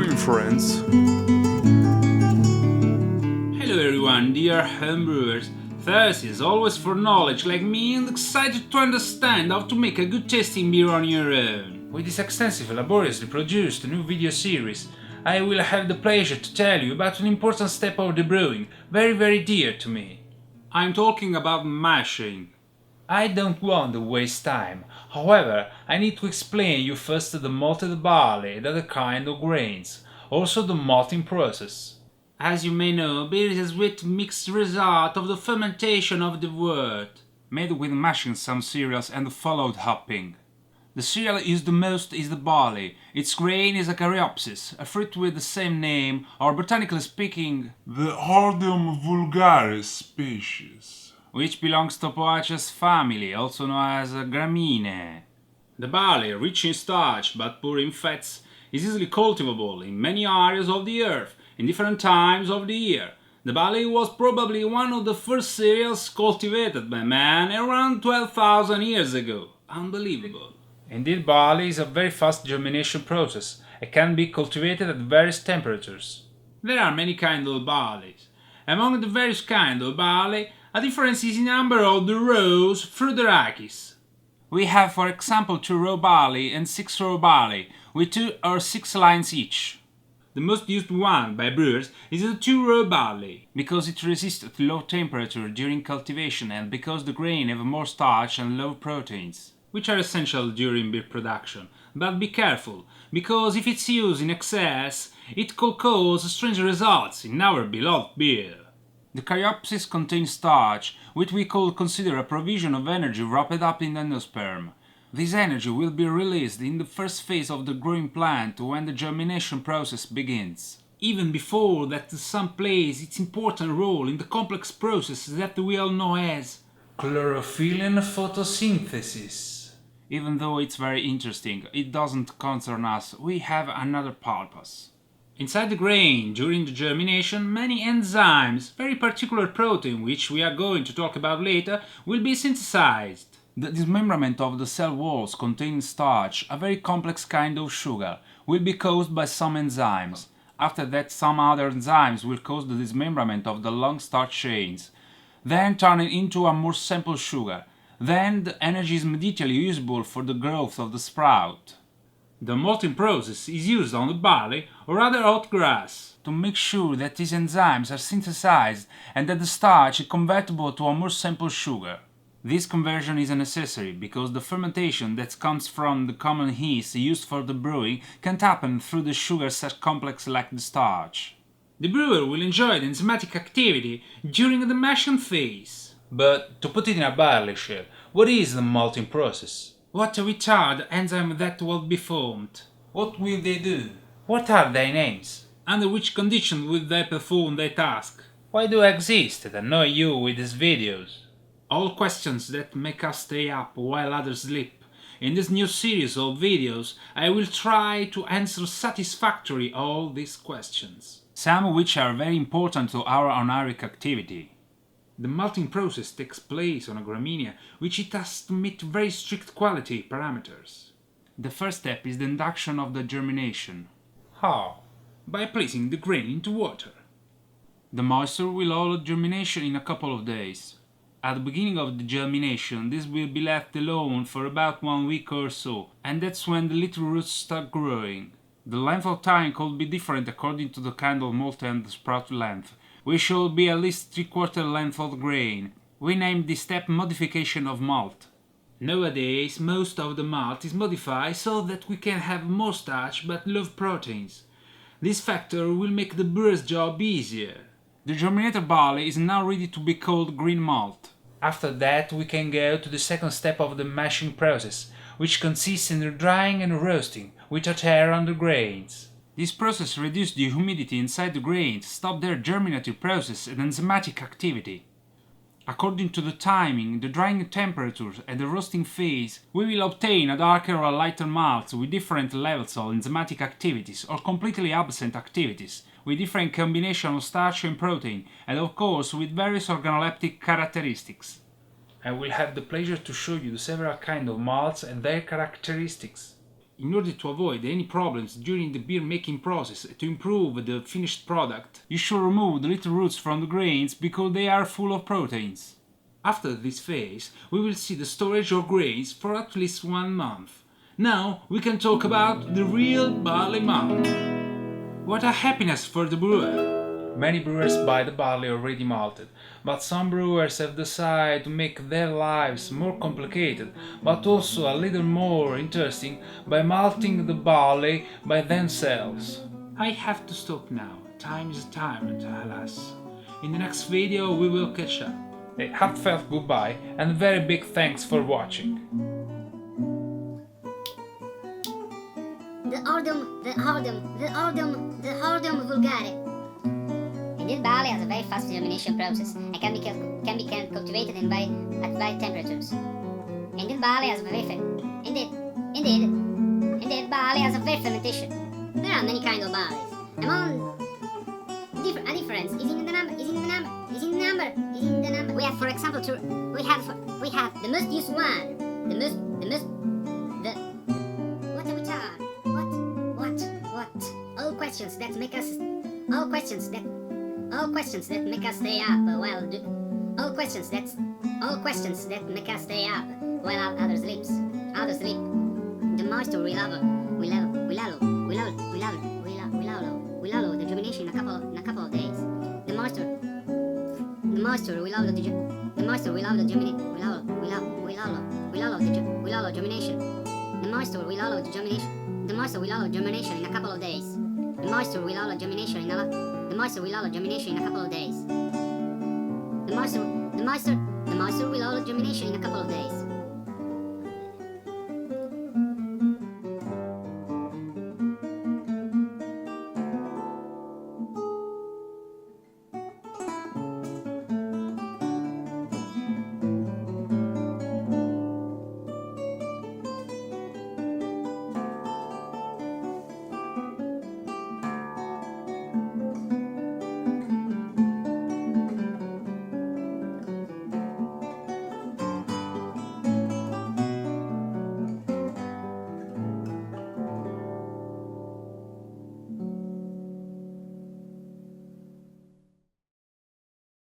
Brewing Friends. Hello everyone, dear homebrewers. Thirsty as always for knowledge like me and excited to understand how to make a good tasting beer on your own. With this extensive, laboriously produced new video series, I will have the pleasure to tell you about an important step of the brewing, very dear to me. I'm talking about mashing. I don't want to waste time. However, I need to explain you first the malted barley, the other kind of grains, also the malting process. As you may know, beer is a sweet mixed result of the fermentation of the wort, made with mashing some cereals and followed hopping. The cereal used the most is the barley. Its grain is a caryopsis, a fruit with the same name, or botanically speaking, The Hordeum vulgaris species, which belongs to Poaceae family, also known as Graminae. The barley, rich in starch but poor in fats, is easily cultivable in many areas of the earth, in different times of the year. The barley was probably one of the first cereals cultivated by man around 12,000 years ago. Unbelievable. Indeed, barley is a very fast germination process and can be cultivated at various temperatures. There are many kinds of barleys. Among the various kinds of barley, a difference is in number of the rows through the rachis. We have, for example, 2 row barley and 6 row barley, with 2 or 6 lines each. The most used one by brewers is the 2 row barley, because it resists at low temperature during cultivation and because the grain have more starch and low proteins, which are essential during beer production. But be careful, because if it's used in excess, it could cause strange results in our beloved beer. The caryopsis contains starch, which we could consider a provision of energy wrapped up in endosperm. This energy will be released in the first phase of the growing plant when the germination process begins. Even before that, the sun plays its important role in the complex process that we all know as chlorophyll and photosynthesis. Even though it's very interesting, it doesn't concern us, we have another purpose. Inside the grain, during the germination, many enzymes, very particular protein which we are going to talk about later, will be synthesized. The dismemberment of the cell walls containing starch, a very complex kind of sugar, will be caused by some enzymes. After that, some other enzymes will cause the dismemberment of the long starch chains, then turning into a more simple sugar. Then the energy is immediately usable for the growth of the sprout. The malting process is used on the barley or other hot grass to make sure that these enzymes are synthesized and that the starch is convertible to a more simple sugar. This conversion is necessary because the fermentation that comes from the common yeast used for the brewing can't happen through the sugar such complex like the starch. The brewer will enjoy the enzymatic activity during the mashing phase. But to put it in a barley shell, what is the malting process? What are the enzymes that will be formed? What will they do? What are their names? Under which conditions will they perform their task? Why do I exist and annoy you with these videos? All questions that make us stay up while others sleep. In this new series of videos, I will try to answer satisfactorily all these questions, some of which are very important to our anaerobic activity. The malting process takes place on a gramínea, which it has to meet very strict quality parameters. The first step is the induction of the germination. How? By placing the grain into water. The moisture will hold germination in a couple of days. At the beginning of the germination, this will be left alone for about 1 week or so, and that's when the little roots start growing. The length of time could be different according to the kind of malt and the sprout length. We should be at least 3/4 length of grain. We named this step modification of malt. Nowadays, most of the malt is modified so that we can have more starch but low proteins. This factor will make the brewer's job easier. The germinated barley is now ready to be called green malt. After that, we can go to the second step of the mashing process, which consists in the drying and roasting with hot air on the grains. This process reduces the humidity inside the grains, stops their germinative process and enzymatic activity. According to the timing, the drying temperature and the roasting phase, we will obtain a darker or a lighter malt with different levels of enzymatic activities or completely absent activities, with different combination of starch and protein, and of course with various organoleptic characteristics. I will have the pleasure to show you the several kinds of malts and their characteristics. In order to avoid any problems during the beer making process to improve the finished product, you should remove the little roots from the grains because they are full of proteins. After this phase, we will see the storage of grains for at least 1 month. Now we can talk about the real barley malt. What a happiness for the brewer! Many brewers buy the barley already malted, but some brewers have decided to make their lives more complicated, but also a little more interesting by malting the barley by themselves. I have to stop now. Time is a tyrant, alas. In the next video we will catch up. A heartfelt goodbye and very big thanks for watching. The Ordum vulgare. Indeed, barley has a very fast germination process and can be cultivated at very temperatures. Indeed, barley has a very barley has a very fermentation. There are many kinds of barleys. Among a difference is in the number. We have, for example, we have the most used one. What are we talking? What? All questions that make us stay up while others sleep. The moisture will allow the germination in a couple of days. The moisture will allow the germination. The moisture will allow the germination in a couple of days. The moisture will allow germination in a couple of days.